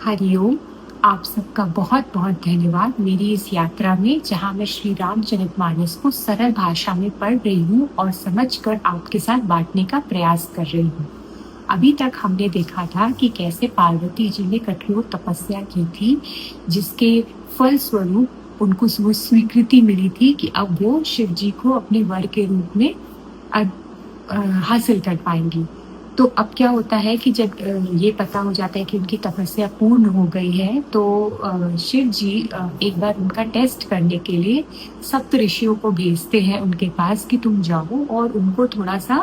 हरिओम। आप सबका बहुत बहुत धन्यवाद मेरी इस यात्रा में, जहाँ मैं श्री रामचरितमानस को सरल भाषा में पढ़ रही हूँ और समझकर आपके साथ बांटने का प्रयास कर रही हूँ। अभी तक हमने देखा था कि कैसे पार्वती जी ने कठोर तपस्या की थी, जिसके फल स्वरूप उनको वो स्वीकृति मिली थी कि अब वो शिव जी को अपने वर के रूप में हासिल कर पाएंगी। तो अब क्या होता है कि जब ये पता हो जाता है कि उनकी तपस्या पूर्ण हो गई है, तो शिव जी एक बार उनका टेस्ट करने के लिए सप्त ऋषियों को भेजते हैं उनके पास कि तुम जाओ और उनको थोड़ा सा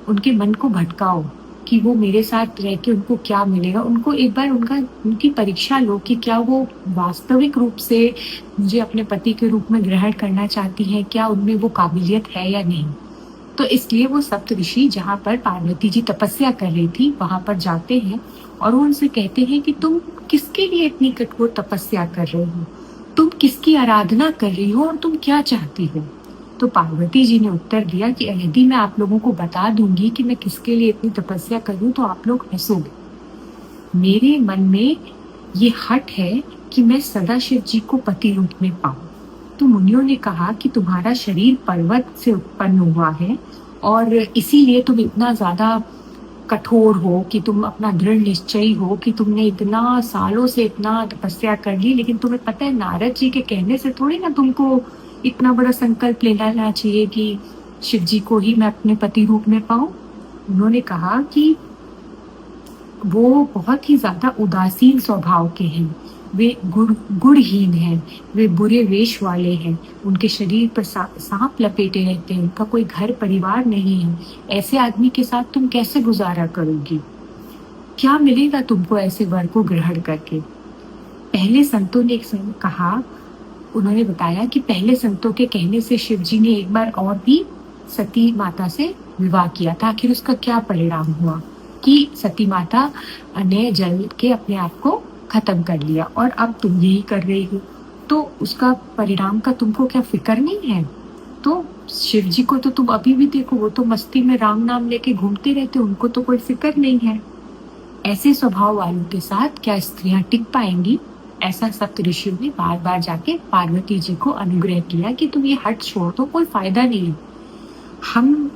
उनके मन को भटकाओ कि वो मेरे साथ रह के उनको क्या मिलेगा। उनको एक बार उनकी परीक्षा लो कि क्या वो वास्तविक रूप से मुझे अपने पति के रूप में ग्रहण करना चाहती हैं, क्या उनमें वो काबिलियत है या नहीं। तो इसलिए वो सप्तऋषि, जहाँ पर पार्वती जी तपस्या कर रही थी, वहां पर जाते हैं और वो उनसे कहते हैं कि तुम किसके लिए इतनी कठोर तपस्या कर रहे हो, तुम किसकी आराधना कर रही हो और तुम क्या चाहती हो। तो पार्वती जी ने उत्तर दिया कि यदि मैं आप लोगों को बता दूंगी कि मैं किसके लिए इतनी तपस्या करूं तो आप लोग हंसोगे। मेरे मन में ये हठ है कि मैं सदा शिव जी को पति रूप में पाऊं। तो मुनियों ने कहा कि तुम्हारा शरीर पर्वत से उत्पन्न हुआ है और इसीलिए तुम इतना ज्यादा कठोर हो कि तुम अपना दृढ़ निश्चयी हो कि तुमने इतना सालों से इतना तपस्या कर ली, लेकिन तुम्हें पता है नारद जी के कहने से थोड़ी ना तुमको इतना बड़ा संकल्प लेना चाहिए कि शिव जी को ही मैं अपने पति रूप में पाऊं। उन्होंने कहा कि वो बहुत ही ज्यादा उदासीन स्वभाव के हैं, वे गुणहीन हैं, वे बुरे वेश वाले हैं, उनके शरीर पर सांप लपेटे रहते हैं, उनका कोई घर परिवार नहीं है। ऐसे आदमी के साथ तुम कैसे गुजारा करोगी? क्या मिलेगा तुमको ऐसे वर को ग्रहण करके? पहले संतों ने कहा, उन्होंने बताया कि पहले संतों के कहने से शिव जी ने एक बार और भी सती माता से विवाह किया था। आखिर उसका क्या परिणाम हुआ कि सती माता ने जल के अपने आप को खत्म कर लिया और अब तुम यही कर रही हो। तो उसका परिणाम का तुमको क्या फिक्र नहीं है? तो शिव जी को तो तुम अभी भी देखो, वो तो मस्ती में राम नाम लेके घूमते रहते, उनको तो कोई फिक्र नहीं है। ऐसे स्वभाव वालों के साथ क्या स्त्रियां टिक पाएंगी? ऐसा सप्त ऋषियों ने बार बार जाके पार्वती जी को अनुग्रह किया कि तुम ये हट छोड़ दो, कोई फायदा नहीं है। हम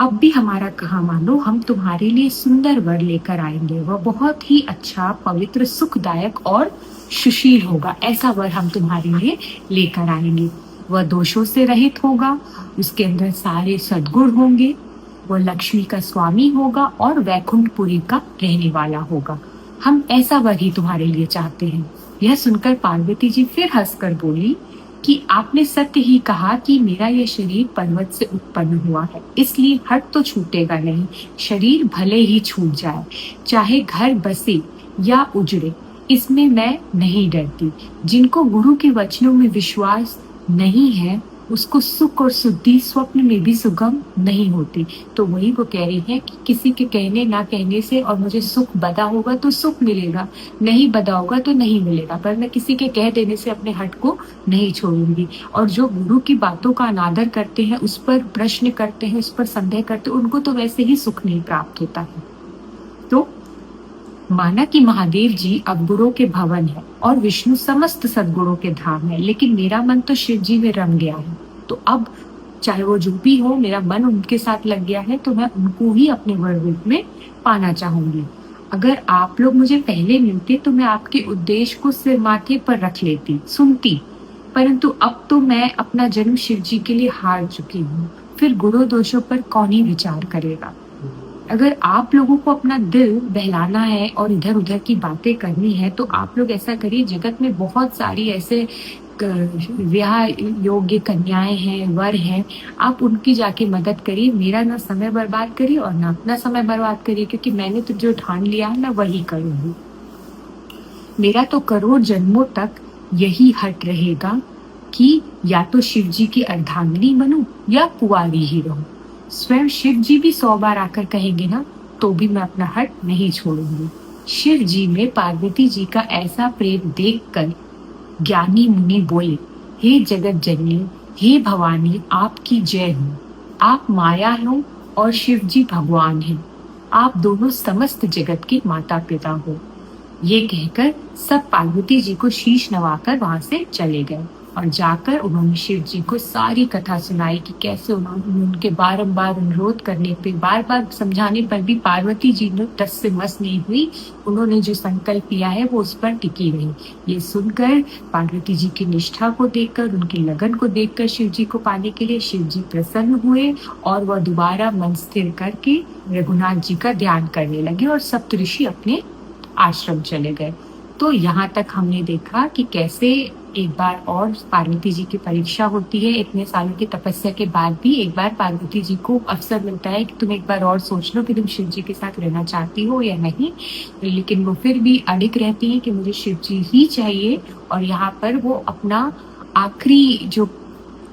अब भी हमारा कहा मानो, हम तुम्हारे लिए सुंदर वर लेकर आएंगे, वह बहुत ही अच्छा, पवित्र, सुखदायक और सुशील होगा। ऐसा वर हम तुम्हारे लिए लेकर आएंगे। वह दोषों से रहित होगा, उसके अंदर सारे सद्गुण होंगे, वह लक्ष्मी का स्वामी होगा और वैकुंठपुरी का रहने वाला होगा। हम ऐसा वर ही तुम्हारे लिए चाहते हैं। यह सुनकर पार्वती जी फिर हंसकर बोली कि आपने सत्य ही कहा कि मेरा यह शरीर पर्वत से उत्पन्न हुआ है, इसलिए हट तो छूटेगा नहीं। शरीर भले ही छूट जाए, चाहे घर बसे या उजड़े, इसमें मैं नहीं डरती। जिनको गुरु के वचनों में विश्वास नहीं है, उसको सुख और शुद्धि स्वप्न में भी सुगम नहीं होती। तो वही वो कह रही है कि किसी के कहने ना कहने से और मुझे सुख बदा होगा तो सुख मिलेगा, नहीं बदा होगा तो नहीं मिलेगा, पर मैं किसी के कह देने से अपने हट को नहीं छोड़ूंगी। और जो गुरु की बातों का अनादर करते हैं, उस पर प्रश्न करते हैं, उस पर संदेह करते हैं, उनको तो वैसे ही सुख नहीं प्राप्त होता है। तो माना कि महादेव जी अवगुणों के भवन है और विष्णु समस्त सद्गुणों के धाम है, लेकिन मेरा मन तो शिव जी में रम गया है। तो अब चाहे वो जो भी हो, मेरा मन उनके साथ लग गया है, तो मैं उनको ही अपने वर रूप में पाना चाहूंगी। अगर आप लोग मुझे पहले मिलते तो मैं आपके उद्देश्य को सिर माथे पर रख लेती, सुनती, परंतु अब तो मैं अपना जन्म शिव जी के लिए हार चुकी हूँ। फिर गुणों दोषों पर कौन ही विचार करेगा? अगर आप लोगों को अपना दिल बहलाना है और इधर उधर की बातें करनी है, तो आप लोग ऐसा करिए, जगत में बहुत सारी ऐसे विवाह योग्य कन्याएं हैं, वर हैं, आप उनकी जाके मदद करिए। मेरा ना समय बर्बाद करिए और ना अपना समय बर्बाद करिए, क्योंकि मैंने तो जो ठान लिया है मैं वही करूंगी। मेरा तो करोड़ जन्मों तक यही हट रहेगा कि या तो शिव जी की अर्धांगिनी बनूं या कुंवारी ही रहूं। स्वयं शिव जी भी 100 बार आकर कहेंगे ना, तो भी मैं अपना हट नहीं छोड़ूंगी। शिव जी में पार्वती जी का ऐसा प्रेम देखकर ज्ञानी मुनि बोले, हे जगत जननी, हे भवानी, आपकी जय हो। आप माया हो और शिव जी भगवान हैं। आप दोनों समस्त जगत के माता पिता हो। ये कहकर सब पार्वती जी को शीश नवाकर वहां से चले गए और जाकर उन्होंने शिव जी को सारी कथा सुनाई कि कैसे उन्होंने उनके बारंबार अनुरोध करने पे, बार बार समझाने पर भी पार्वती जी ने टस से मस नहीं हुई। उन्होंने जो संकल्प लिया है वो उस पर टिकी रही। ये सुनकर पार्वती जी की निष्ठा को देखकर, उनकी लगन को देखकर शिव जी को पाने के लिए शिव जी प्रसन्न हुए और वह दोबारा मन स्थिर करके रघुनाथ जी का ध्यान करने लगे और सप्तऋषि अपने आश्रम चले गए। तो यहाँ तक हमने देखा कि कैसे एक बार और पार्वती जी की परीक्षा होती है। इतने सालों की तपस्या के बाद भी एक बार पार्वती जी को अवसर मिलता है कि तुम एक बार और सोच लो कि तुम शिव जी के साथ रहना चाहती हो या नहीं। लेकिन वो फिर भी अडिग रहती हैं कि मुझे शिव जी ही चाहिए और यहाँ पर वो अपना आखिरी जो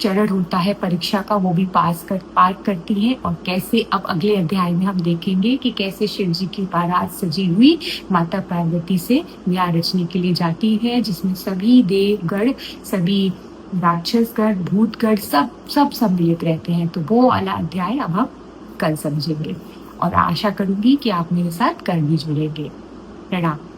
चरण होता है परीक्षा का वो भी पार करती हैं। और कैसे अब अगले अध्याय में हम देखेंगे कि कैसे शिव जी की बारात सजी हुई माता पार्वती से ब्याह रचने के लिए जाती है, जिसमें सभी देवगण, सभी राक्षसगण, भूतगण सब सब सम्मिलित रहते हैं। तो वो वाला अध्याय अब हम कल समझेंगे और आशा करूंगी कि आप मेरे साथ कल भी जुड़ेंगे। प्रणाम।